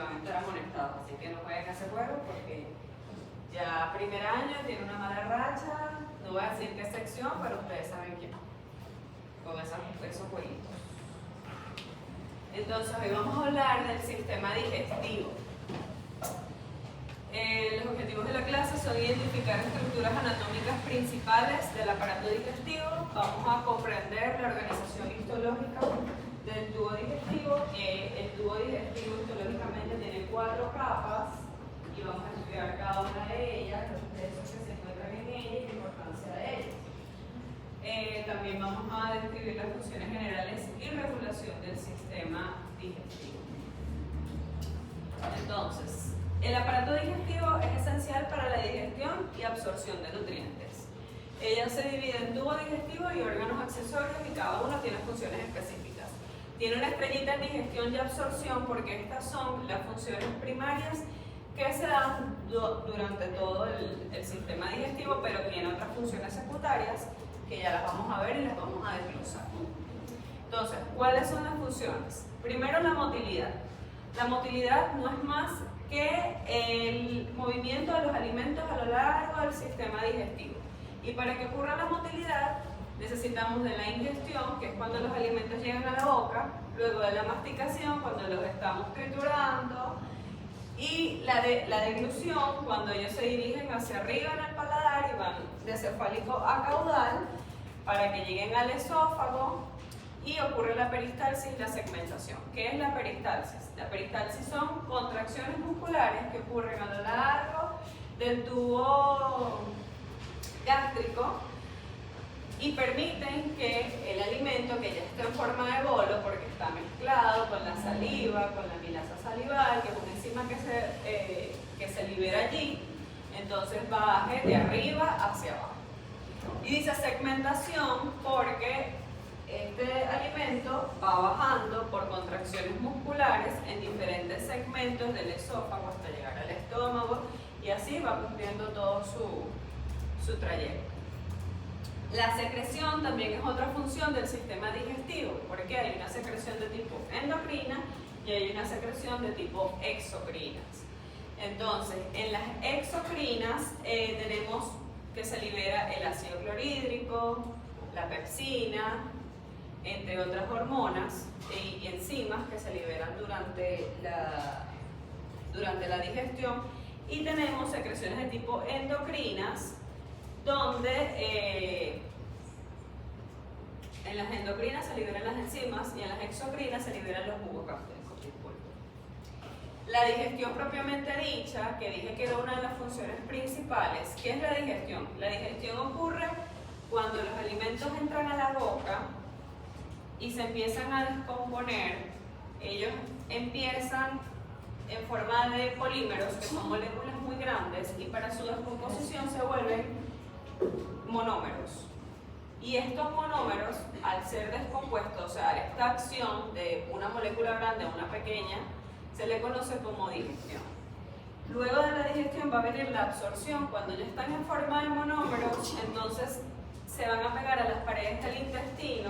van a estar amonestados, así que no jueguen a ese juego porque ya primer año tiene una mala racha, no voy a decir qué sección, pero ustedes saben quién, con esos jueguitos. Entonces hoy vamos a hablar del sistema digestivo. Los objetivos de la clase son identificar estructuras anatómicas principales del aparato digestivo. Vamos a comprender la organización histológica del tubo digestivo. El tubo digestivo histológicamente tiene 4 capas y vamos a estudiar cada una de ellas, los procesos que se encuentran en ella y la importancia de ellas. También vamos a describir las funciones generales y regulación del sistema digestivo. Entonces, el aparato digestivo es esencial para la digestión y absorción de nutrientes. Ella se divide en tubo digestivo y órganos accesorios y cada uno tiene funciones específicas. Tiene una estrellita en digestión y absorción porque estas son las funciones primarias que se dan durante todo el sistema digestivo, pero tiene otras funciones secundarias que ya las vamos a ver y las vamos a desglosar. Entonces, ¿cuáles son las funciones? Primero, la motilidad. La motilidad no es más que el movimiento de los alimentos a lo largo del sistema digestivo. Y para que ocurra la motilidad, necesitamos de la ingestión, que es cuando los alimentos llegan a la boca, luego de la masticación, cuando los estamos triturando, y la deglución, cuando ellos se dirigen hacia arriba en el paladar y van de cefálico a caudal, para que lleguen al esófago, y ocurre la peristalsis y la segmentación. ¿Qué es la peristalsis? La peristalsis son contracciones musculares que ocurren a lo largo del tubo gástrico y permiten que el alimento, que ya está en forma de bolo, porque está mezclado con la saliva, con la amilasa salival, que es una enzima que se libera allí, entonces baje de arriba hacia abajo. Y dice segmentación porque este alimento va bajando por contracciones musculares en diferentes segmentos del esófago hasta llegar al estómago y así va cumpliendo todo su trayecto. La secreción también es otra función del sistema digestivo porque hay una secreción de tipo endocrina y hay una secreción de tipo exocrinas. Entonces, en las exocrinas tenemos que se libera el ácido clorhídrico, la pepsina, entre otras hormonas y enzimas que se liberan durante la digestión, y tenemos secreciones de tipo endocrinas donde en las endocrinas se liberan las enzimas y en las exocrinas se liberan los jugos gástricos. La digestión propiamente dicha, que dije que era una de las funciones principales. ¿Qué es la digestión? La digestión ocurre cuando los alimentos entran a la boca y se empiezan a descomponer. Ellos empiezan en forma de polímeros, que son moléculas muy grandes, y para su descomposición se vuelven monómeros. Y estos monómeros, al ser descompuestos, o sea, esta acción de una molécula grande a una pequeña, se le conoce como digestión. Luego de la digestión va a venir la absorción. Cuando ya están en forma de monómeros, entonces se van a pegar a las paredes del intestino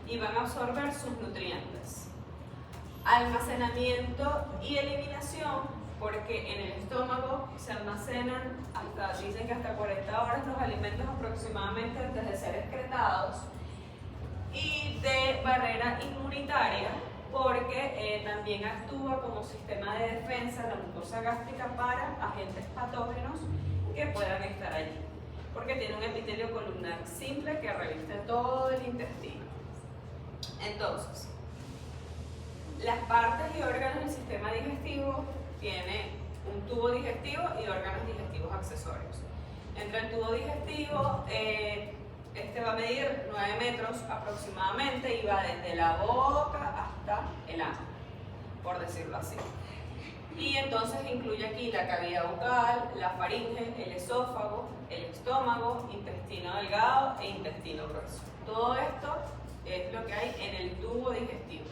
y van a absorber sus nutrientes. Almacenamiento y eliminación, porque en el estómago se almacenan dicen que hasta 40 horas los alimentos aproximadamente antes de ser excretados, y de barrera inmunitaria, porque también actúa como sistema de defensa la mucosa gástrica para agentes patógenos que puedan estar allí, porque tiene un epitelio columnar simple que reviste todo el intestino. Entonces, las partes y órganos del sistema digestivo tiene un tubo digestivo y órganos digestivos accesorios. Entre el tubo digestivo, este va a medir 9 metros aproximadamente y va desde la boca hasta el ano, por decirlo así. Y entonces incluye aquí la cavidad bucal, la faringe, el esófago, el estómago, intestino delgado e intestino grueso. Todo esto es lo que hay en el tubo digestivo.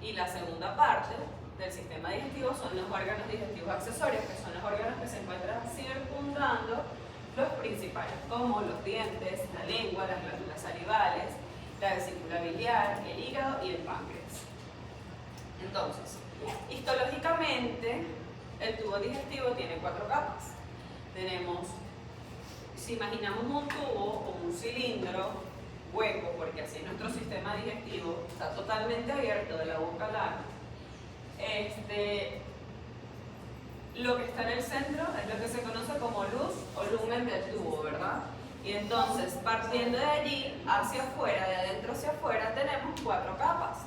Y la segunda parte del sistema digestivo son los órganos digestivos accesorios, que son los órganos que se encuentran circundando los principales, como los dientes, la lengua, las glándulas salivales, la vesícula biliar, el hígado y el páncreas. Entonces, histológicamente Finalmente, el tubo digestivo tiene 4 capas. Tenemos, si imaginamos un tubo o un cilindro hueco, porque así es nuestro sistema digestivo, está totalmente abierto de la boca al ano. Lo que está en el centro es lo que se conoce como luz o lumen del tubo, ¿verdad? Y entonces, partiendo de allí hacia afuera, de adentro hacia afuera, tenemos 4 capas.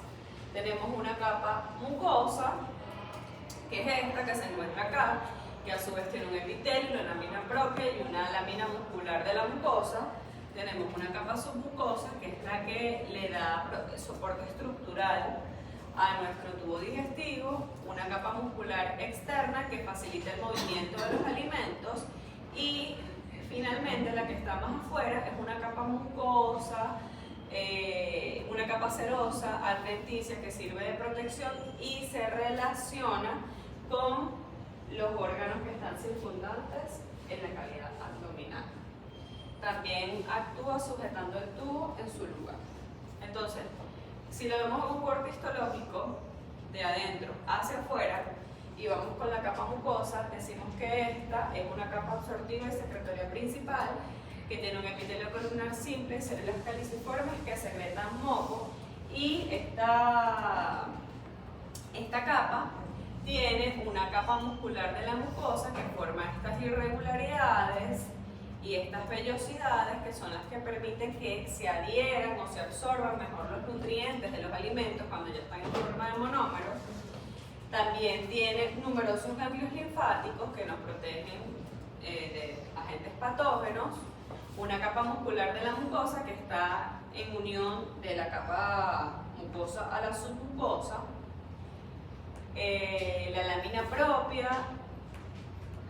Tenemos una capa mucosa, que es esta que se encuentra acá, que a su vez tiene un epitelio, una lámina propia y una lámina muscular de la mucosa. Tenemos una capa submucosa, que es la que le da soporte estructural a nuestro tubo digestivo, una capa muscular externa que facilita el movimiento de los alimentos y finalmente la que está más afuera es una capa mucosa, una capa serosa, adventicia, que sirve de protección y se relaciona con los órganos que están circundantes en la cavidad abdominal. También actúa sujetando el tubo en su lugar. Entonces, si lo vemos en un corte histológico de adentro hacia afuera y vamos con la capa mucosa, decimos que esta es una capa absortiva y secretoria principal que tiene un epitelio columnar simple, células caliciformes que secretan moco, y esta capa tiene una capa muscular de la mucosa que forma estas irregularidades y estas vellosidades, que son las que permiten que se adhieran o se absorban mejor los nutrientes de los alimentos cuando ya están en forma de monómeros. También tiene numerosos ganglios linfáticos que nos protegen de agentes patógenos, una capa muscular de la mucosa que está en unión de la capa mucosa a la submucosa, la lámina propia,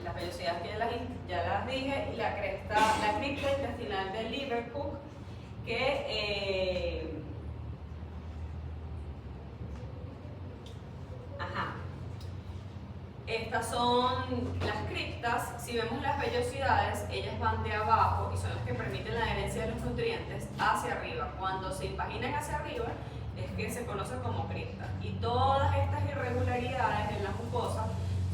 las vellosidades que ya las dije, y la cripta intestinal de Liverpool, que estas son las criptas. Si vemos las vellosidades, ellas van de abajo y son las que permiten la adherencia de los nutrientes hacia arriba. Cuando se impaginan hacia arriba es que se conoce como cripta, y todas estas irregularidades en la mucosa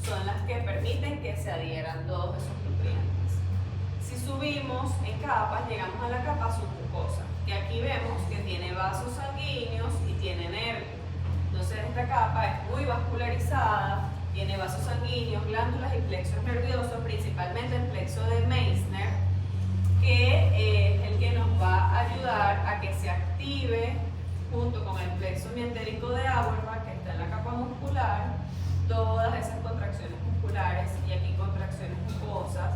son las que permiten que se adhieran todos esos nutrientes. Si subimos en capas, llegamos a la capa submucosa, que aquí vemos que tiene vasos sanguíneos y tiene nervios. Entonces esta capa es muy vascularizada, tiene vasos sanguíneos, glándulas y plexos nerviosos, principalmente el plexo de Meissner, que es el que nos va a ayudar a que se active, junto con el plexo mientérico de Auerbach, que está en la capa muscular, todas esas contracciones musculares y aquí contracciones mucosas,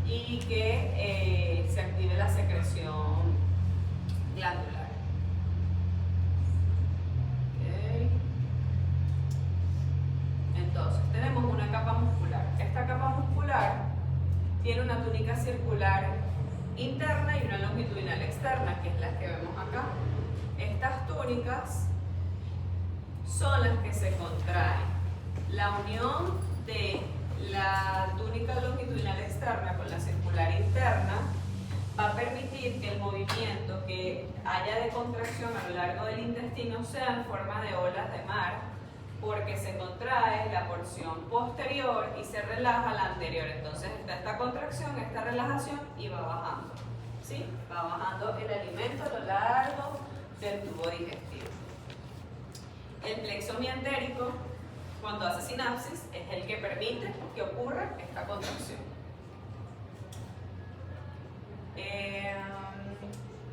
y que se active la secreción glandular. Entonces, tenemos una capa muscular. Esta capa muscular tiene una túnica circular interna y una longitudinal externa, que es la que vemos acá. Estas túnicas son las que se contraen. La unión de la túnica longitudinal externa con la circular interna va a permitir que el movimiento que haya de contracción a lo largo del intestino sea en forma de olas de mar, porque se contrae la porción posterior y se relaja la anterior. Entonces está esta contracción, esta relajación, y va bajando, ¿sí? Va bajando el alimento a lo largo del tubo digestivo. El plexo mientérico, cuando hace sinapsis, es el que permite que ocurra esta contracción.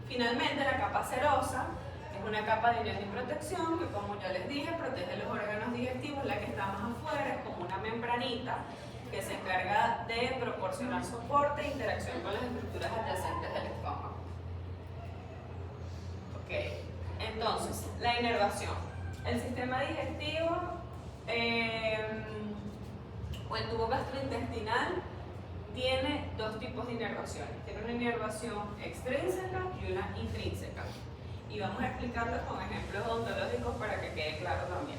Finalmente, la capa serosa es una capa de unión y protección que, como ya les dije, protege los órganos digestivos. La que está más afuera es como una membranita que se encarga de proporcionar soporte e interacción con las estructuras adyacentes del estómago. Entonces, la inervación. El sistema digestivo o el tubo gastrointestinal tiene dos tipos de inervaciones. Tiene una inervación extrínseca y una intrínseca. Y vamos a explicarlo con ejemplos odontológicos para que quede claro también.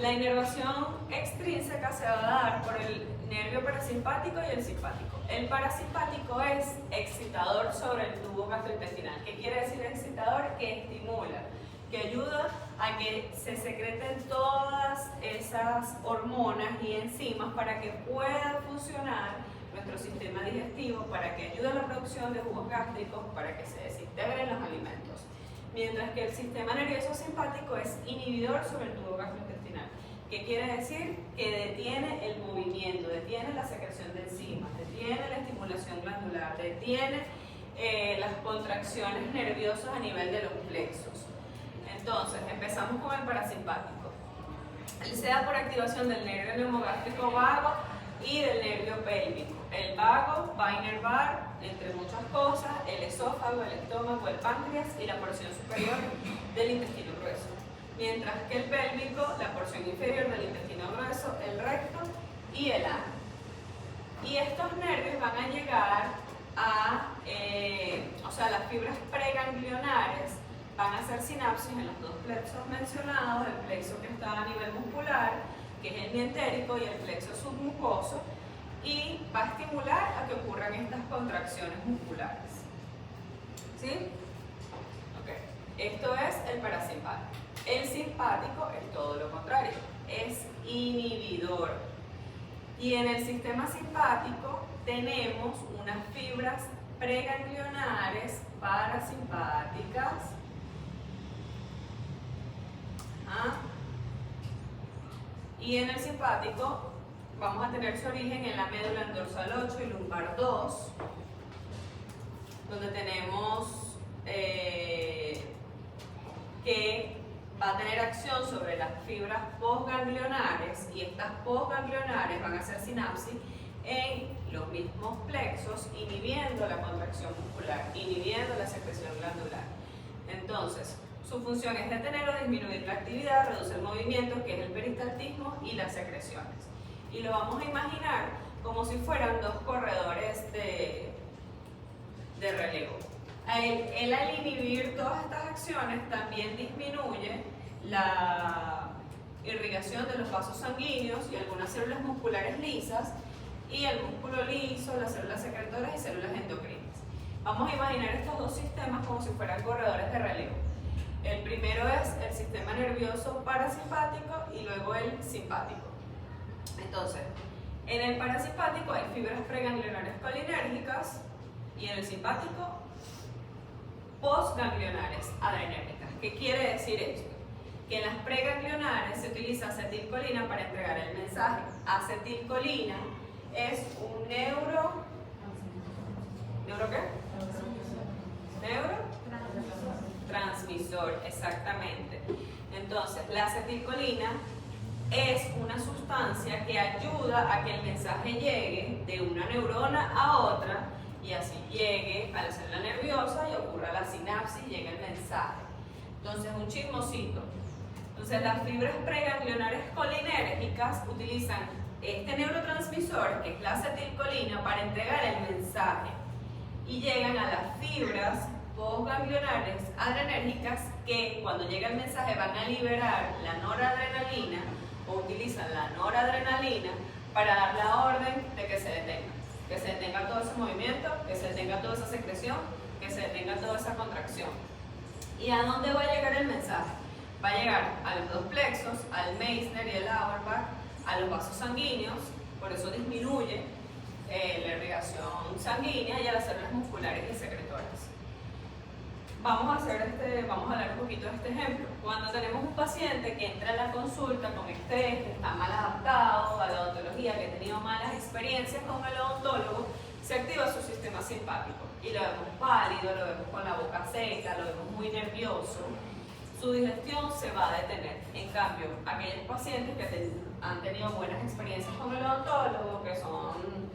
La inervación extrínseca se va a dar por el nervio parasimpático y el simpático. El parasimpático es excitador sobre el tubo gastrointestinal. ¿Qué quiere decir excitador? Que estimula, que ayuda a que se secreten todas esas esas hormonas y enzimas para que pueda funcionar nuestro sistema digestivo, para que ayude a la producción de jugos gástricos, para que se desintegren los alimentos. Mientras que el sistema nervioso simpático es inhibidor sobre el tubo gastrointestinal. ¿Qué quiere decir? Que detiene el movimiento, detiene la secreción de enzimas, detiene la estimulación glandular, detiene las contracciones nerviosas a nivel de los plexos. Entonces, empezamos con el parasimpático. Él se da por activación del nervio neumogástrico vago y del nervio pélvico. El vago va a inervar, entre muchas cosas, el esófago, el estómago, el páncreas y la porción superior del intestino grueso. Mientras que el pélvico, la porción inferior del intestino grueso, el recto y el ano. Y estos nervios van a llegar a, las fibras preganglionares van a hacer sinapsis en los dos plexos mencionados, el plexo que está a nivel muscular, que es el mientérico, y el plexo submucoso, y va a estimular a que ocurran estas contracciones musculares. ¿Sí? Ok. Esto es el parasimpático. El simpático es todo lo contrario, es inhibidor. Y en el sistema simpático tenemos unas fibras preganglionares parasimpáticas. Y en el simpático vamos a tener su origen en la médula dorsal 8 y lumbar 2, donde tenemos que va a tener acción sobre las fibras postganglionares, y estas postganglionares van a hacer sinapsis en los mismos plexos, inhibiendo la contracción muscular, inhibiendo la secreción glandular. Entonces, su función es detener o disminuir la actividad, reducir el movimiento, que es el peristaltismo, y las secreciones. Y lo vamos a imaginar como si fueran dos corredores de relevo. Él al inhibir todas estas acciones también disminuye la irrigación de los vasos sanguíneos y algunas células musculares lisas, y el músculo liso, las células secretoras y células endocrinas. Vamos a imaginar estos dos sistemas como si fueran corredores de relevo. El primero es el sistema nervioso parasimpático y luego el simpático. Entonces, en el parasimpático hay fibras preganglionares colinérgicas y en el simpático postganglionares adrenérgicas. ¿Qué quiere decir esto? Que en las preganglionares se utiliza acetilcolina para entregar el mensaje. Acetilcolina es un ¿neuro qué? Neurotransmisor, exactamente. Entonces, la acetilcolina es una sustancia que ayuda a que el mensaje llegue de una neurona a otra y así llegue a la célula nerviosa y ocurra la sinapsis y llegue el mensaje. Entonces, un chismosito. Entonces, las fibras preganglionares colinérgicas utilizan este neurotransmisor, que es la acetilcolina, para entregar el mensaje y llegan a las fibras postganglionares adrenérgicas, que cuando llega el mensaje van a liberar la noradrenalina o utilizan la noradrenalina para dar la orden de que se detenga todo ese movimiento, que se detenga toda esa secreción, que se detenga toda esa contracción. ¿Y a dónde va a llegar el mensaje? Va a llegar a los dos plexos, al Meissner y el Auerbach, a los vasos sanguíneos, por eso disminuye la irrigación sanguínea, y a las células musculares y secretoras. Vamos a hablar un poquito de este ejemplo. Cuando tenemos un paciente que entra a la consulta con estrés, que está mal adaptado a la odontología, que ha tenido malas experiencias con el odontólogo, se activa su sistema simpático y lo vemos pálido, lo vemos con la boca seca, lo vemos muy nervioso. Su digestión se va a detener. En cambio, aquellos pacientes que han tenido buenas experiencias con el odontólogo, que son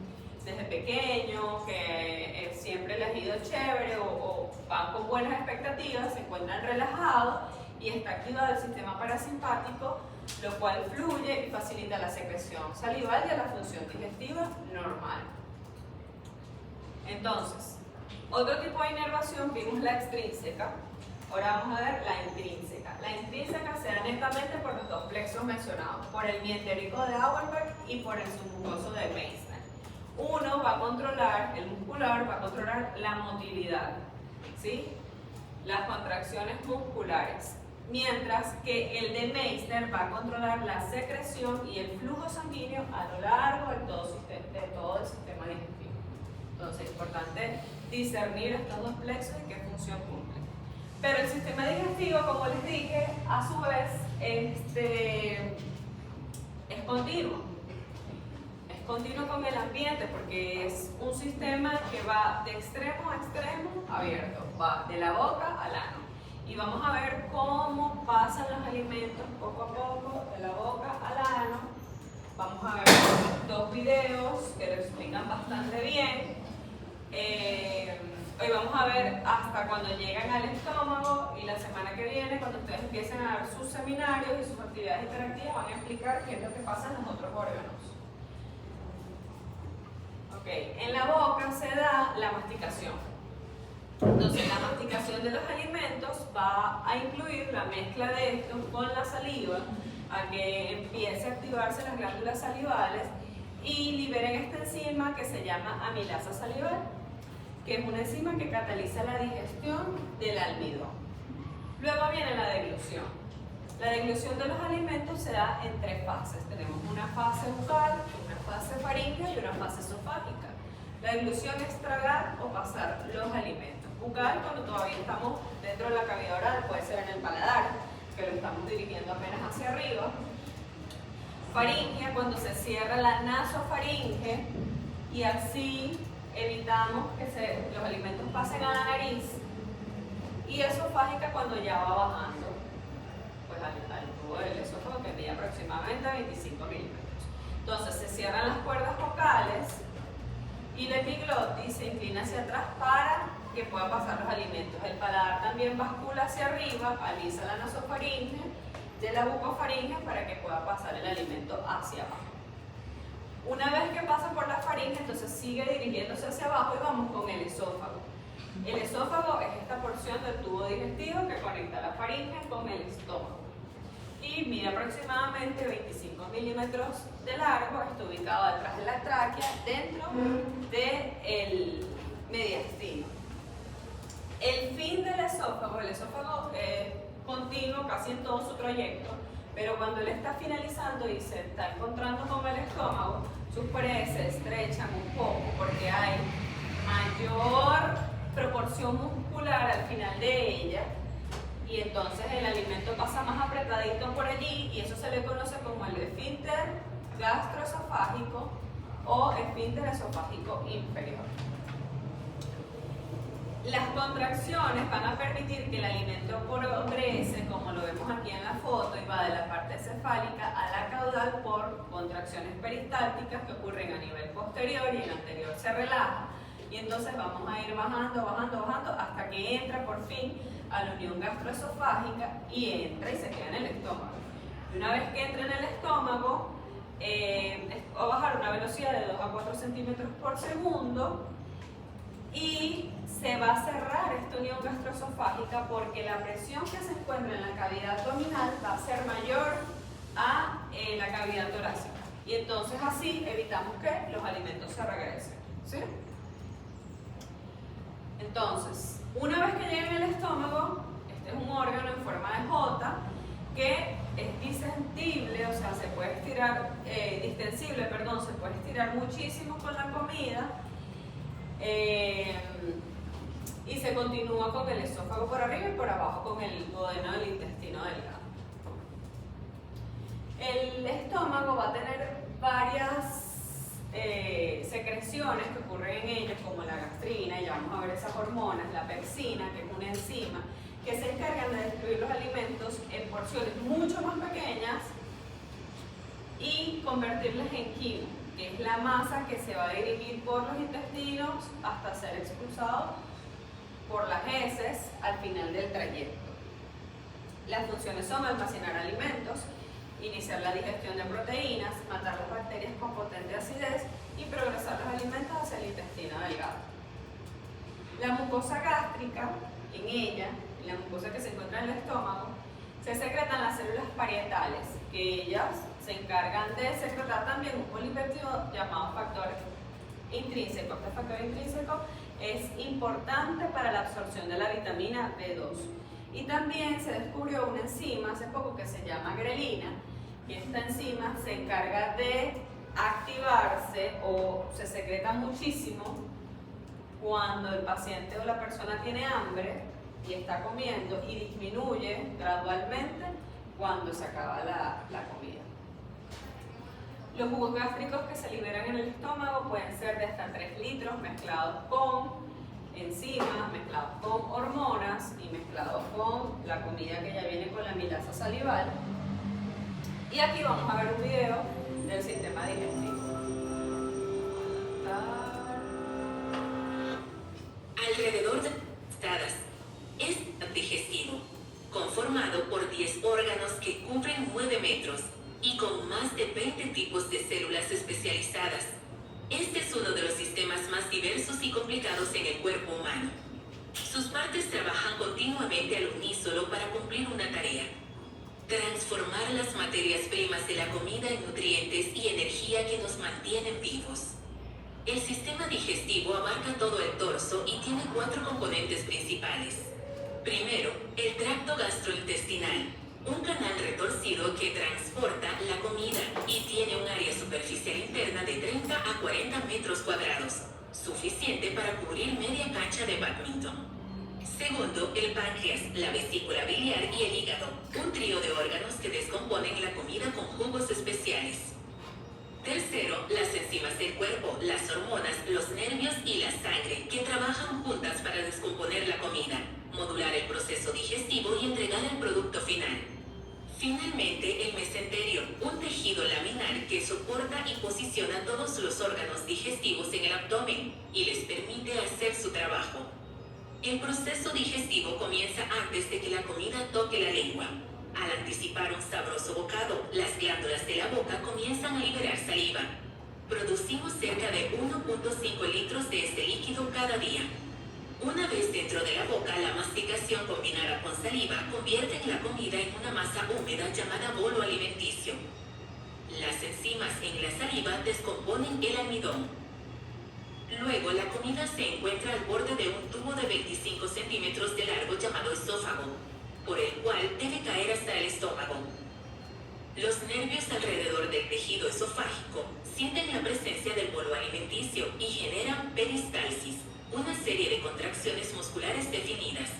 desde pequeños, que siempre les ha ido chévere o van con buenas expectativas, se encuentran relajados y está activado el sistema parasimpático, lo cual fluye y facilita la secreción salival y a la función digestiva normal. Entonces, otro tipo de inervación, vimos la extrínseca. Ahora vamos a ver la intrínseca. La intrínseca se da netamente por los dos plexos mencionados, por el mientérico de Auerbach y por el submucoso de Meissner. Uno va a controlar, el muscular va a controlar la motilidad, ¿sí? Las contracciones musculares. mientras que el de Meissner va a controlar la secreción y el flujo sanguíneo a lo largo de todo el sistema digestivo. Entonces es importante discernir estos dos plexos y qué función cumplen. Pero el sistema digestivo, como les dije, a su vez es continuo. Es continuo con el ambiente porque es un sistema que va de extremo a extremo abierto, va de la boca al ano. Y vamos a ver cómo pasan los alimentos poco a poco de la boca al ano. Vamos a ver dos videos que lo explican bastante bien. Hoy vamos a ver hasta cuando llegan al estómago, y la semana que viene, cuando ustedes empiecen a dar sus seminarios y sus actividades interactivas, van a explicar qué es lo que pasa en los otros órganos. Okay. En la boca se da la masticación. Entonces la masticación de los alimentos va a incluir la mezcla de estos con la saliva, a que empiece a activarse las glándulas salivales y liberen esta enzima que se llama amilasa salival, que es una enzima que cataliza la digestión del almidón. Luego viene la deglución. La deglución de los alimentos se da en tres fases. Tenemos una fase bucal, una fase faríngea y una fase esofágica. La deglución es tragar o pasar los alimentos. Bucal, cuando todavía estamos dentro de la cavidad oral, puede ser en el paladar, que lo estamos dirigiendo apenas hacia arriba. Faríngea, cuando se cierra la nasofaringe y así evitamos que los alimentos pasen a la nariz. Y esofágica, cuando ya va bajando pues, al tubo del esófago, que mide aproximadamente 25 milímetros. Entonces se cierran las cuerdas vocales y la epiglotis se inclina hacia atrás para que pueda pasar los alimentos. El paladar también bascula hacia arriba, alisa la nasofaringe de la bucofaringe para que pueda pasar el alimento hacia abajo. Una vez que pasa por la faringe, entonces sigue dirigiéndose hacia abajo y vamos con el esófago. El esófago es esta porción del tubo digestivo que conecta la faringe con el estómago. Y mide aproximadamente 25 milímetros de largo, está ubicado detrás de la tráquea, dentro del mediastino. El fin del esófago, el esófago es continuo casi en todo su trayecto, pero cuando él está finalizando y se está encontrando con el estómago, sus paredes se estrechan un poco porque hay mayor proporción muscular al final de ella, y entonces el alimento pasa más apretadito por allí, y eso se le conoce como el esfínter gastroesofágico o esfínter esofágico inferior. Las contracciones van a permitir que el alimento progrese, como lo vemos aquí en la foto, y va de la parte cefálica a la caudal por contracciones peristálticas que ocurren a nivel posterior, y el anterior se relaja. Y entonces vamos a ir bajando, bajando, bajando hasta que entra por fin a la unión gastroesofágica y entra y se queda en el estómago. Y una vez que entra en el estómago, va a bajar a una velocidad de 2 a 4 centímetros por segundo y se va a cerrar esta unión gastroesofágica porque la presión que se encuentra en la cavidad abdominal va a ser mayor a la cavidad torácica. Y entonces así evitamos que los alimentos se regresen. ¿Sí? Entonces, una vez que lleguen al estómago, este es un órgano en forma de J que es distensible, o sea, se puede estirar, se puede estirar muchísimo con la comida, y se continúa con el esófago por arriba y por abajo con el duodeno del intestino delgado. El estómago va a tener varias secreciones que ocurren en ellos, como la gastrina, y ya vamos a ver esas hormonas, la pepsina, que es una enzima, que se encargan de destruir los alimentos en porciones mucho más pequeñas y convertirlas en quimo, que es la masa que se va a dirigir por los intestinos hasta ser expulsado por las heces al final del trayecto. Las funciones son almacenar alimentos, iniciar la digestión de proteínas, matar las bacterias con potente acidez y progresar los alimentos hacia el intestino delgado. La mucosa gástrica, en ella, la mucosa que se encuentra en el estómago, se secretan las células parietales, que ellas se encargan de secretar también un polipéptido llamado factor intrínseco. Este factor intrínseco es importante para la absorción de la vitamina B2 Y también se descubrió una enzima hace poco que se llama grelina, y esta enzima se encarga de activarse o se secreta muchísimo cuando el paciente o la persona tiene hambre y está comiendo, y disminuye gradualmente cuando se acaba la comida. Los jugos gástricos que se liberan en el estómago pueden ser de hasta 3 litros mezclados con enzimas, mezclados con hormonas y mezclados con la comida que ya viene con la amilasa salival. Y aquí vamos a ver un video del sistema digestivo. Alrededor de es digestivo, conformado por 10 órganos que cubren 9 metros y con más de 20 tipos de células especializadas. Este es uno de los sistemas más diversos y complicados en el cuerpo humano. Sus partes trabajan continuamente al unísono para cumplir una tarea: transformar las materias primas de la comida en nutrientes y energía que nos mantienen vivos. El sistema digestivo abarca todo el torso y tiene 4 componentes principales. Primero, el tracto gastrointestinal, un canal retorcido que transporta la comida y tiene un área superficial interna de 30 a 40 metros cuadrados, suficiente para cubrir media cancha de bádminton. Segundo, el páncreas, la vesícula biliar y el hígado, un trío de órganos que descomponen la comida con jugos especiales. Tercero, las enzimas del cuerpo, las hormonas, los nervios y la sangre, que trabajan juntas para descomponer la comida, modular el proceso digestivo y entregar el producto final. Finalmente, el mesenterio, un tejido laminar que soporta y posiciona todos los órganos digestivos en el abdomen y les permite hacer su trabajo. El proceso digestivo comienza antes de que la comida toque la lengua. Al anticipar un sabroso bocado, las glándulas de la boca comienzan a liberar saliva. Producimos cerca de 1.5 litros de este líquido cada día. Una vez dentro de la boca, la masticación combinada con saliva convierte la comida en una masa húmeda llamada bolo alimenticio. Las enzimas en la saliva descomponen el almidón. Luego, la comida se encuentra al borde de un tubo de 25 centímetros de largo llamado esófago, por el cual debe caer hasta el estómago. Los nervios alrededor del tejido esofágico sienten la presencia del bolo alimenticio y generan peristalsis, una serie de contracciones musculares definidas.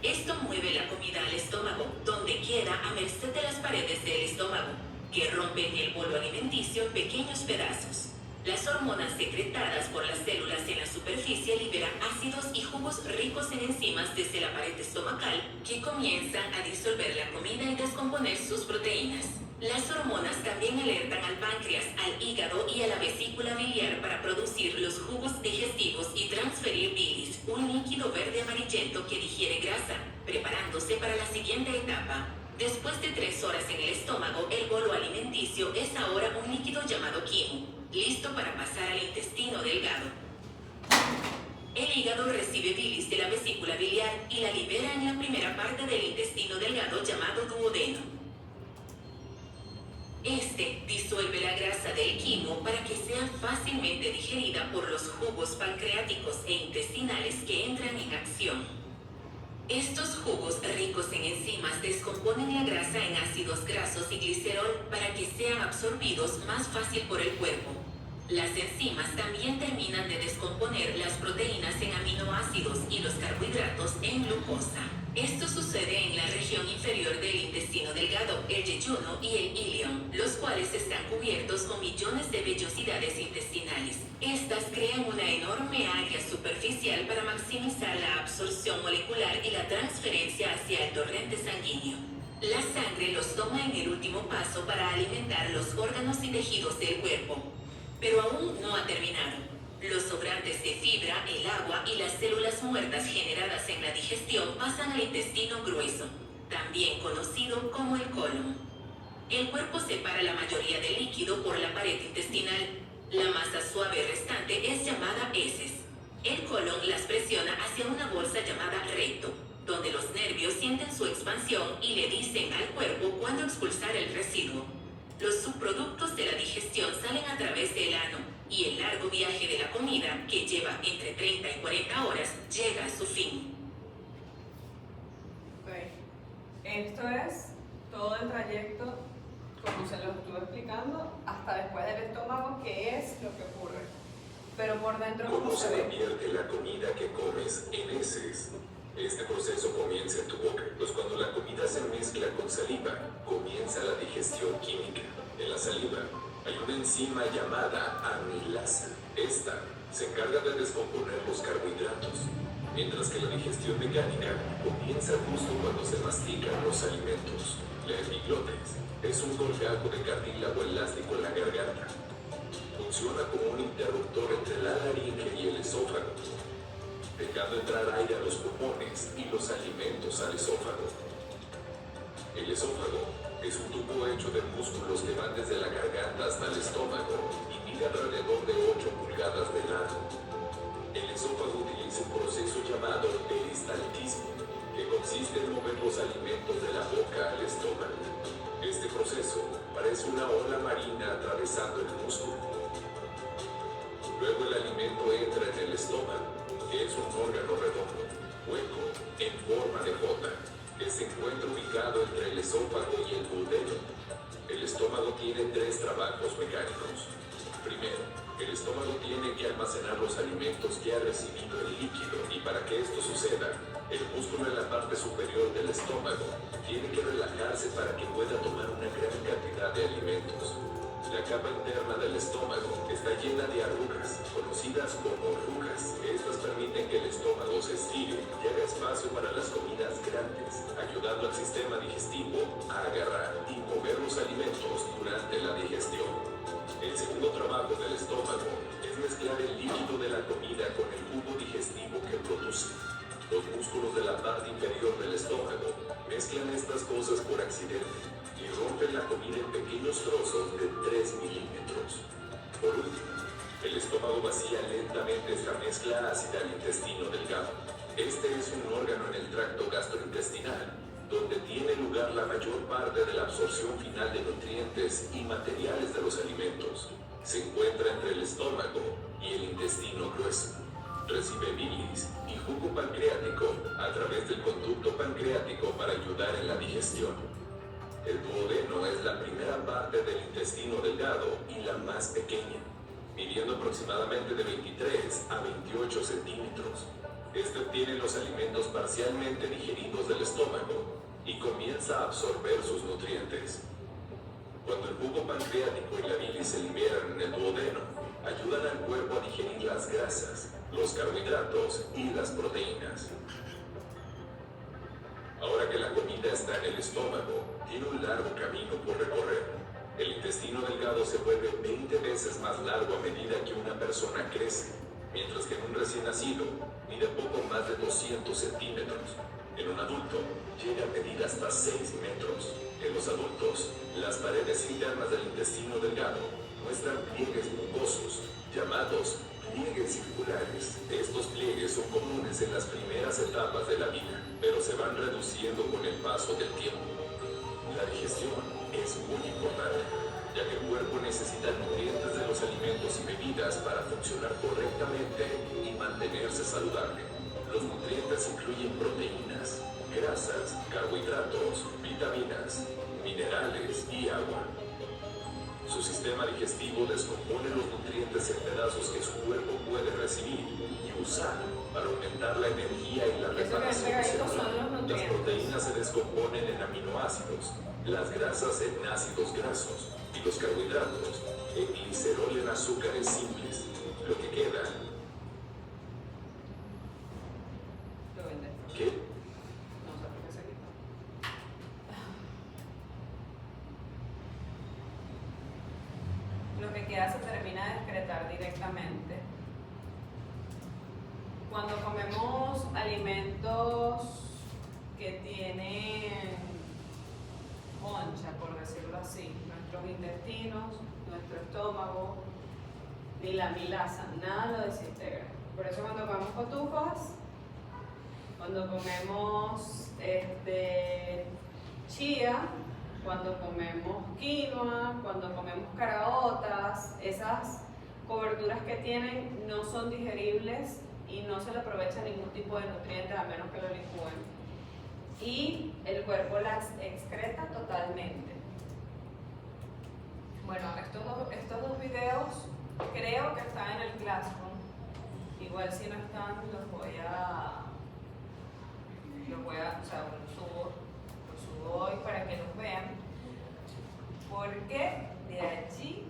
Esto mueve la comida al estómago, donde queda a merced de las paredes del estómago, que rompen el bolo alimenticio en pequeños pedazos. Las hormonas secretadas por las células en la superficie liberan ácidos y jugos ricos en enzimas desde la pared estomacal, que comienzan a disolver la comida y descomponer sus proteínas. Las hormonas también alertan al páncreas, al hígado y a la vesícula biliar para producir los jugos digestivos y transferir bilis, un líquido verde amarillento que digiere grasa, preparándose para la siguiente etapa. Después de 3 horas en el estómago, el bolo alimenticio es ahora un líquido llamado quimo, listo para pasar al intestino delgado. El hígado recibe bilis de la vesícula biliar y la libera en la primera parte del intestino delgado llamado duodeno. Este disuelve la grasa del quimo para que sea fácilmente digerida por los jugos pancreáticos e intestinales que entran en acción. Estos jugos ricos en enzimas descomponen la grasa en ácidos grasos y glicerol para que sean absorbidos más fácil por el cuerpo. Las enzimas también terminan de descomponer las proteínas en aminoácidos y los carbohidratos en glucosa. Esto sucede en la región inferior del intestino delgado, el yeyuno y el ilion, los cuales están cubiertos con millones de vellosidades intestinales. Estas crean una enorme área superficial para maximizar la absorción molecular y la transferencia hacia el torrente sanguíneo. La sangre los toma en el último paso para alimentar los órganos y tejidos del cuerpo. Pero aún no ha terminado. Los sobrantes de fibra, el agua y las células muertas generadas en la digestión pasan al intestino grueso, también conocido como el colon. El cuerpo separa la mayoría del líquido por la pared intestinal. La masa suave restante es llamada heces. El colon las presiona hacia una bolsa llamada recto, donde los nervios sienten su expansión y le dicen al cuerpo cuándo expulsar el residuo. Los subproductos de la digestión salen a través del ano, y el largo viaje de la comida, que lleva entre 30 y 40 horas, llega a su fin. Okay. Esto es todo el trayecto, como se lo estuve explicando, hasta después del estómago, que es lo que ocurre. Pero por dentro, ¿Cómo ¿cómo se se ve? convierte la comida que comes en heces? Este proceso comienza en tu boca, pues cuando la comida se mezcla con saliva, comienza la digestión química. En la saliva hay una enzima llamada amilasa. Esta se encarga de descomponer los carbohidratos, mientras que la digestión mecánica comienza justo cuando se mastican los alimentos. La epiglotis es un colgajo de cartílago elástico en la garganta. Funciona como un interruptor entre la laringe y el esófago, dejando entrar aire a los pulmones y los alimentos al esófago. El esófago es un tubo hecho de músculos que van desde la garganta hasta el estómago y mide alrededor de 8 pulgadas de largo. El esófago utiliza un proceso llamado peristaltismo, que consiste en mover los alimentos de la boca al estómago. Este proceso parece una ola marina atravesando el músculo. Luego el alimento entra en el estómago, que es un órgano redondo, hueco, en forma de J, que se encuentra ubicado entre el esófago y el duodeno. El estómago tiene 3 trabajos mecánicos. Primero, el estómago tiene que almacenar los alimentos que ha recibido el líquido, y para que esto suceda, el músculo en la parte superior del estómago tiene que relajarse para que pueda tomar una gran cantidad de alimentos. La capa interna del estómago está llena de arrugas, conocidas como rugas. Estas permiten que el estómago se estire y haga espacio para las comidas grandes, ayudando al sistema digestivo a agarrar y mover los alimentos durante la digestión. El segundo trabajo del estómago es mezclar el líquido de la comida con el jugo digestivo que produce. Los músculos de la parte inferior del estómago mezclan estas cosas por accidente y rompen la comida en pequeños trozos de 3 milímetros. Por último, el estómago vacía lentamente esta mezcla ácida al intestino delgado. Este es un órgano en el tracto gastrointestinal, donde tiene lugar la mayor parte de la absorción final de nutrientes y materiales de los alimentos. Se encuentra entre el estómago y el intestino grueso. Recibe bilis y jugo pancreático a través del conducto pancreático para ayudar en la digestión. El duodeno es la primera parte del intestino delgado y la más pequeña, midiendo aproximadamente de 23 a 28 centímetros. Este obtiene los alimentos parcialmente digeridos del estómago y comienza a absorber sus nutrientes. Cuando el jugo pancreático y la bilis se liberan en el duodeno, ayudan al cuerpo a digerir las grasas, los carbohidratos y las proteínas. Ahora que la comida está en el estómago, tiene un largo camino por recorrer. El intestino delgado se vuelve 20 veces más largo a medida que una persona crece, mientras que en un recién nacido mide poco más de 200 centímetros. En un adulto llega a medir hasta 6 metros. En los adultos, las paredes internas del intestino delgado muestran pliegues mucosos, llamados pliegues circulares. Estos pliegues son comunes en las primeras etapas de la vida, pero se van reduciendo con el paso del tiempo. La digestión es muy importante, ya que el cuerpo necesita nutrientes de los alimentos y bebidas para funcionar correctamente y mantenerse saludable. Los nutrientes incluyen proteínas, grasas, carbohidratos, vitaminas, minerales y agua. Su sistema digestivo descompone los nutrientes en pedazos que su cuerpo puede recibir y usar para aumentar la energía y la reparación celular. Las proteínas se descomponen en aminoácidos, las grasas en ácidos grasos y los carbohidratos en glicerol en azúcares simples. Lo que queda... ¿Qué? No sé por qué se quitó. Lo que queda se termina de excretar directamente. Cuando comemos alimentos que tienen concha, por decirlo así, nuestros intestinos, nuestro estómago, ni la amilasa, nada lo desintegra. Por eso cuando comemos cotufas, cuando comemos chía, cuando comemos quinoa, cuando comemos caraotas, esas coberturas que tienen no son digeribles y no se le aprovecha ningún tipo de nutriente a menos que lo licúen. y el cuerpo las excreta totalmente. Bueno, estos dos videos creo que están en el Classroom. Igual si no están, los voy a o sea, los subo hoy para que los vean, porque de allí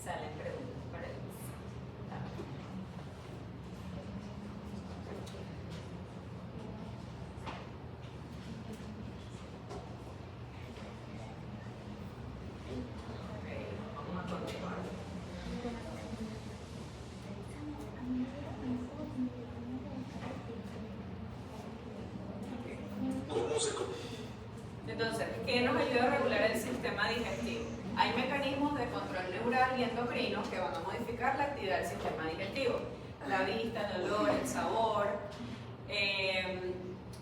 salen preguntas para ellos. Vamos a continuar. ¿Cómo se come? Entonces, ¿qué nos ayuda a regular el sistema digestivo? Hay mecanismos de control neural y endocrino que van a modificar la actividad del sistema digestivo. La vista, el olor, el sabor.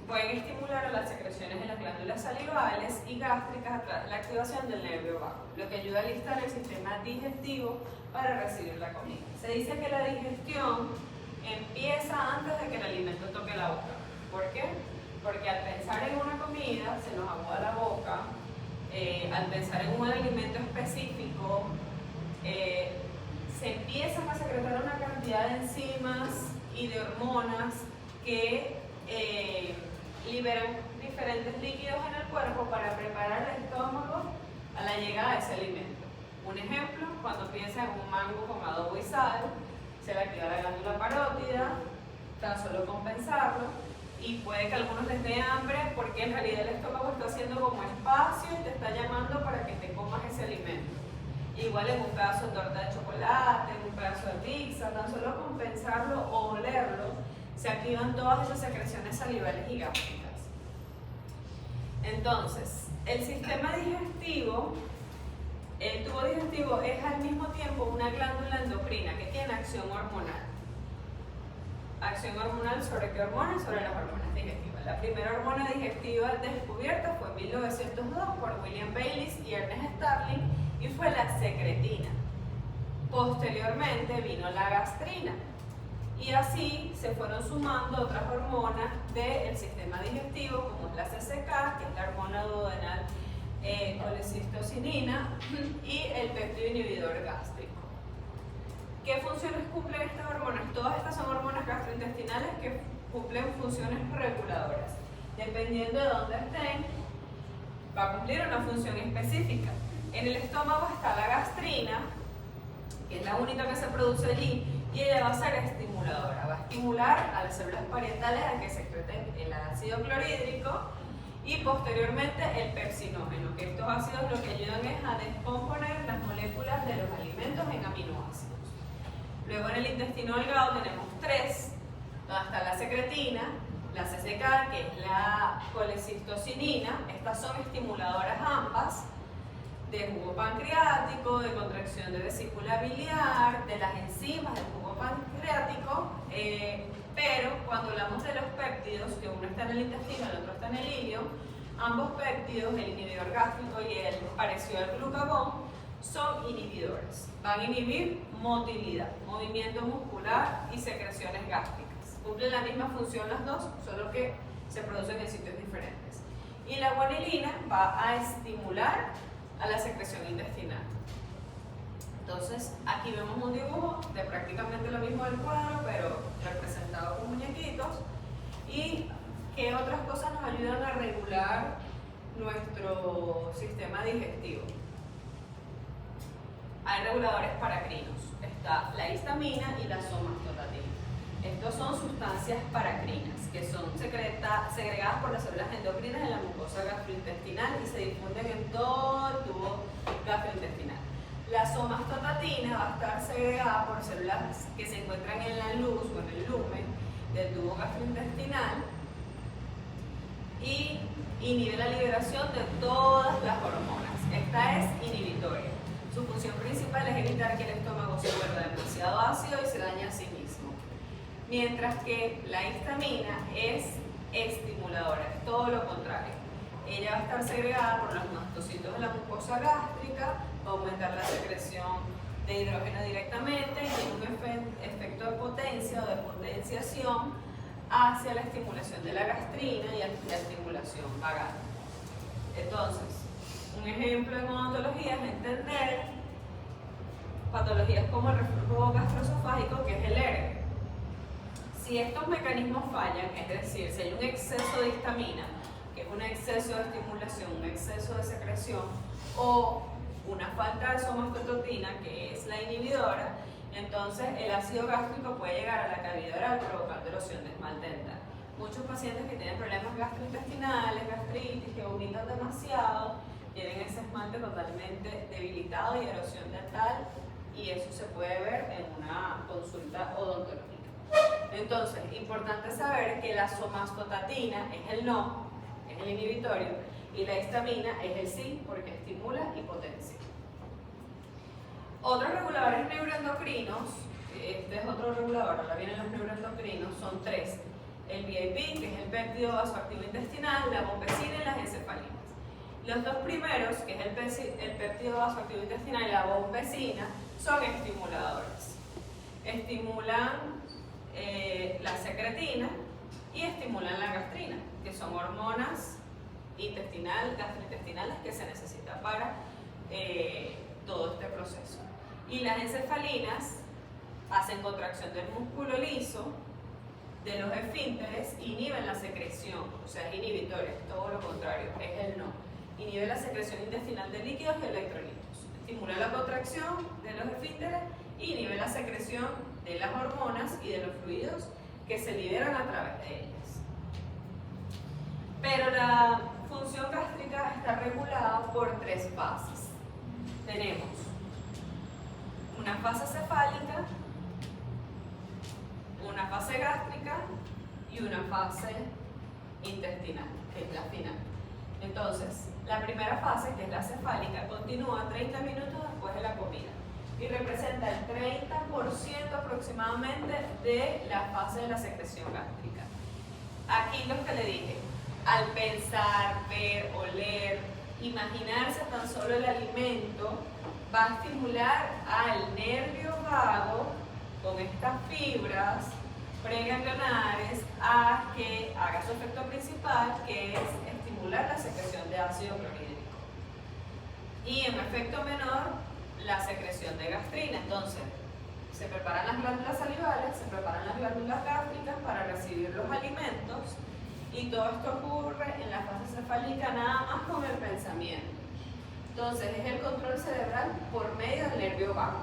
Pueden estimular a las secreciones de las glándulas salivales y gástricas a través de la activación del nervio vago, lo que ayuda a alistar el sistema digestivo para recibir la comida. Se dice que la digestión empieza antes de que el alimento toque la boca. ¿Por qué? Porque al pensar en una comida se nos aguda la boca, al pensar en un alimento específico se empiezan a secretar una cantidad de enzimas y de hormonas que liberan diferentes líquidos en el cuerpo para preparar el estómago a la llegada de ese alimento. Un ejemplo, cuando piensan en un mango con adobo y sal, se le activa la glándula parótida, tan solo con pensarlo, y puede que a algunos les dé hambre porque en realidad el estómago está haciendo como espacio y te está llamando para que te comas ese alimento. Igual en un pedazo de torta de chocolate, en un pedazo de pizza, tan solo con pensarlo o olerlo, se activan todas esas secreciones salivales y gástricas. Entonces, el sistema digestivo, el tubo digestivo es al mismo tiempo una glándula endocrina que tiene acción hormonal. Acción hormonal ¿sobre qué hormonas? Sobre las hormonas digestivas. La primera hormona digestiva descubierta fue en 1902 por William Bayliss y Ernest Starling y fue la secretina. Posteriormente vino la gastrina y así se fueron sumando otras hormonas del sistema digestivo como es la CCK, que es la hormona duodenal colecistocinina, y el péptido inhibidor gástrico. ¿Qué funciones cumplen estas hormonas? Todas estas son hormonas gastrointestinales que cumplen funciones reguladoras. Dependiendo de dónde estén, va a cumplir una función específica. En el estómago está la gastrina, que es la única que se produce allí, y ella va a ser estimuladora. Va a estimular a las células parietales a que secreten el ácido clorhídrico y posteriormente el pepsinógeno, que estos ácidos lo que ayudan es a descomponer las moléculas de los alimentos en aminoácidos. Luego en el intestino delgado tenemos tres, donde está la secretina, la CCK, que es la colecistocinina. Estas son estimuladoras ambas de jugo pancreático, de contracción de vesícula biliar, de las enzimas del jugo pancreático, pero cuando hablamos de los péptidos, que uno está en el intestino y el otro está en el ilio, ambos péptidos, el inhibidor gástrico y el parecido al glucagón, son inhibidores. Van a inhibir motilidad, movimiento muscular y secreciones gástricas. Cumplen la misma función las dos, solo que se producen en sitios diferentes. Y la guanilina va a estimular a la secreción intestinal. Entonces, aquí vemos un dibujo de prácticamente lo mismo del cuadro, pero representado con muñequitos. ¿Y qué otras cosas nos ayudan a regular nuestro sistema digestivo? Hay reguladores paracrinos. Está la histamina y la somatostatina. Estos son sustancias paracrinas que son segregadas por las células endocrinas en la mucosa gastrointestinal y se difunden en todo el tubo gastrointestinal. La somatostatina va a estar segregada por células que se encuentran en la luz o en el lumen del tubo gastrointestinal y inhibe la liberación de todas las hormonas. Esta es inhibitoria. Su función principal es evitar que el estómago se vuelva demasiado ácido y se dañe a sí mismo. Mientras que la histamina es estimuladora, es todo lo contrario. Ella va a estar segregada por los mastocitos de la mucosa gástrica, va a aumentar la secreción de hidrógeno directamente y tiene un efecto de potencia o de potenciación hacia la estimulación de la gastrina y la estimulación vagal. Entonces, un ejemplo en odontología es entender patologías como el reflujo gastroesofágico, que es el ERG. Si estos mecanismos fallan, es decir, si hay un exceso de histamina, que es un exceso de estimulación, un exceso de secreción, o una falta de somatostatina, que es la inhibidora, entonces el ácido gástrico puede llegar a la cavidad oral provocando erosión de esmalte dental. Muchos pacientes que tienen problemas gastrointestinales, gastritis, que vomitan demasiado, tienen ese esmalte totalmente debilitado y erosión dental, y eso se puede ver en una consulta odontológica. Entonces, importante saber que la somatostatina es el no, es el inhibitorio, y la histamina es el sí, porque estimula y potencia. Otros reguladores neuroendocrinos, este es otro regulador, ahora vienen los neuroendocrinos, son tres. El VIP, que es el péptido vasoactivo intestinal, la bombecina y las encefalinas. Los dos primeros, que es el péptido vasoactivo intestinal y la bombecina, son estimuladores. Estimulan la secretina y estimulan la gastrina, que son hormonas gastrointestinales que se necesitan para todo este proceso. Y las encefalinas hacen contracción del músculo liso, de los esfínteres, inhiben la secreción, o sea, es inhibitorio, es todo lo contrario, es el no. Inhibe la secreción intestinal de líquidos y electrolitos. Estimula la contracción de los esfínteres y inhibe la secreción de las hormonas y de los fluidos que se liberan a través de ellas. Pero la función gástrica está regulada por tres fases. Tenemos una fase cefálica, una fase gástrica y una fase intestinal, que es la final. Entonces, la primera fase, que es la cefálica, continúa 30 minutos después de la comida y representa el 30% aproximadamente de la fase de la secreción gástrica. Aquí lo que le dije, al pensar, ver, oler, imaginarse tan solo el alimento, va a estimular al nervio vago con estas fibras preganglionares a que haga su efecto principal, que es estimular la secreción de ácido clorhídrico. Y en efecto menor, la secreción de gastrina. Entonces, se preparan las glándulas salivales, se preparan las glándulas gástricas para recibir los alimentos, y todo esto ocurre en la fase cefálica nada más con el pensamiento. Entonces, es el control cerebral por medio del nervio vago.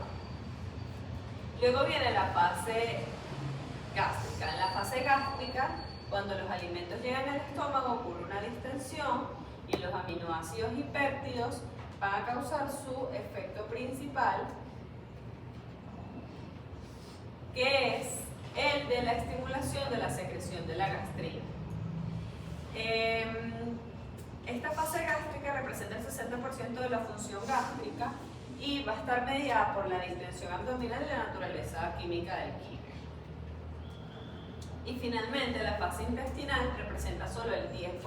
Luego viene la fase gástrica. En la fase gástrica, cuando los alimentos llegan al estómago, ocurre una distensión y los aminoácidos y péptidos van a causar su efecto principal, que es el de la estimulación de la secreción de la gastrina. Esta fase gástrica representa el 60% de la función gástrica y va a estar mediada por la distensión abdominal y la naturaleza química del quimio. Y finalmente, la fase intestinal representa solo el 10%,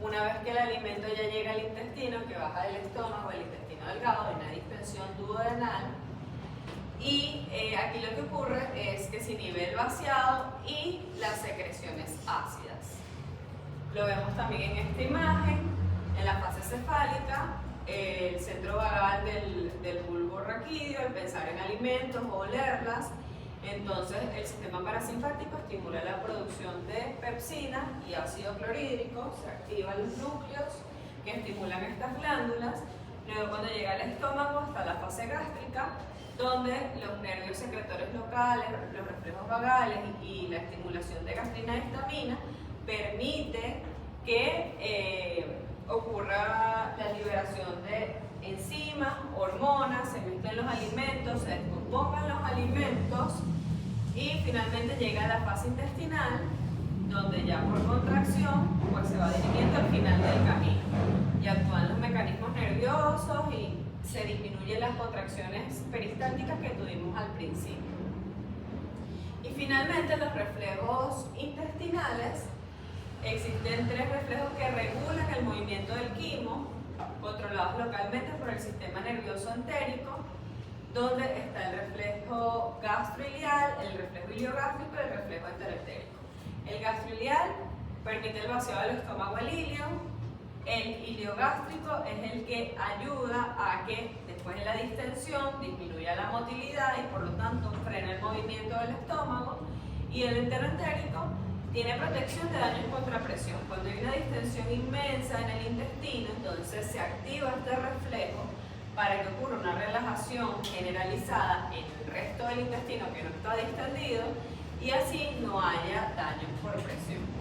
una vez que el alimento ya llega al intestino, que baja del estómago, el intestino delgado, hay una distensión duodenal. Y aquí lo que ocurre es que se inhibe el vaciado y las secreciones ácidas. Lo vemos también en esta imagen, en la fase cefálica, el centro vagal del bulbo raquídeo, el pensar en alimentos o olerlas. Entonces, el sistema parasimpático estimula la producción de pepsina y ácido clorhídrico, se activan los núcleos que estimulan estas glándulas. Luego, cuando llega al estómago, está la fase gástrica, donde los nervios secretores locales, los reflejos vagales y la estimulación de gastrina y histamina permite que ocurra la liberación de enzimas, hormonas, se mezclen los alimentos, se descompongan los alimentos y finalmente llega a la fase intestinal, donde ya por contracción pues se va dirigiendo al final del camino y actúan los mecanismos nerviosos y se disminuyen las contracciones peristálticas que tuvimos al principio. Y finalmente, los reflejos intestinales. Existen tres reflejos que regulan el movimiento del quimo, controlados localmente por el sistema nervioso entérico, donde está el reflejo gastroilial, el reflejo iliogástrico y el reflejo enteroentérico. El gastroilial permite el vaciado del estómago al ilio. El iliogástrico es el que ayuda a que después de la distensión disminuya la motilidad y por lo tanto frena el movimiento del estómago. Y el enteroentérico tiene protección de daños contra presión. Cuando hay una distensión inmensa en el intestino, entonces se activa este reflejo para que ocurra una relajación generalizada en el resto del intestino que no está distendido y así no haya daños por presión.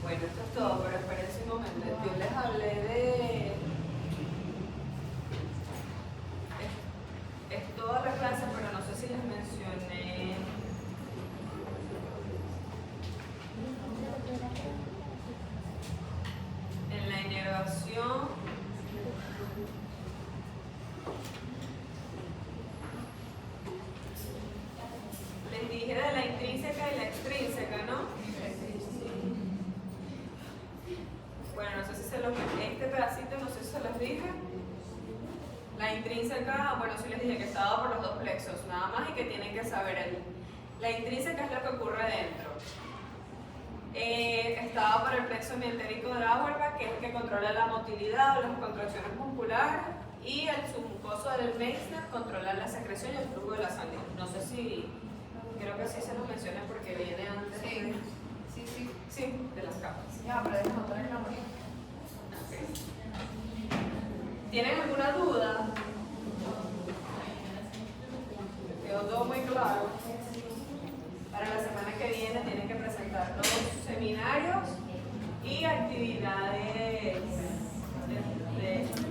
Bueno, esto es todo, pero espérense un momento. Yo les hablé de... Es toda la clase, pero no sé si les mencioné... En la inervación... Les dije de la intrínseca y la extrínseca, ¿no? Bueno, no sé si se los... Este pedacito no sé si se los dije. La intrínseca, bueno, sí les dije que estaba por los dos plexos, nada más, y que tienen que saber la intrínseca es lo que ocurre dentro. Estaba por el plexo mientérico de Auerbach, que es el que controla la motilidad o las contracciones musculares, y el submucoso del Meissner controla la secreción y el flujo de la sangre. No sé si, creo que sí se los mencioné porque viene antes. Sí, de las capas. Ya, pero déjame otra vez la morir. Okay. ¿Tienen alguna duda? Quedó todo muy claro. Para la semana que viene tienen que presentar los seminarios y actividades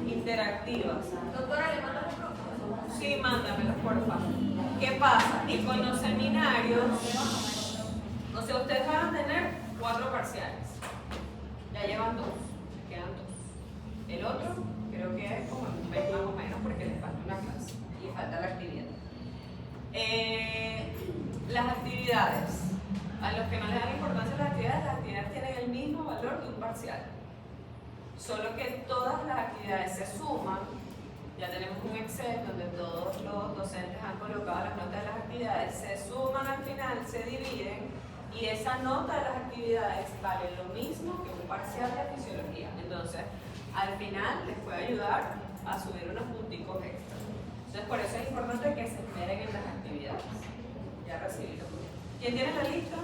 interactivas. Doctora, ¿le mandas los profesores? Sí, mándamelos, por favor. ¿Qué pasa? Y con los seminarios, o sea, ustedes van a tener 4 parciales. Ya llevan 2, quedan 2. El otro creo que es como un mes más o menos porque les falta una clase y les falta la actividad. Las actividades, a los que no les dan importancia las actividades tienen el mismo valor que un parcial. Solo que todas las actividades se suman. Ya tenemos un Excel donde todos los docentes han colocado las notas de las actividades, se suman al final, se dividen y esa nota de las actividades vale lo mismo que un parcial de fisiología. Entonces, al final les puede ayudar a subir unos punticos extra. Entonces, por eso es importante que se esperen en las actividades. Ya recibí lo que... ¿Quién tiene la lista?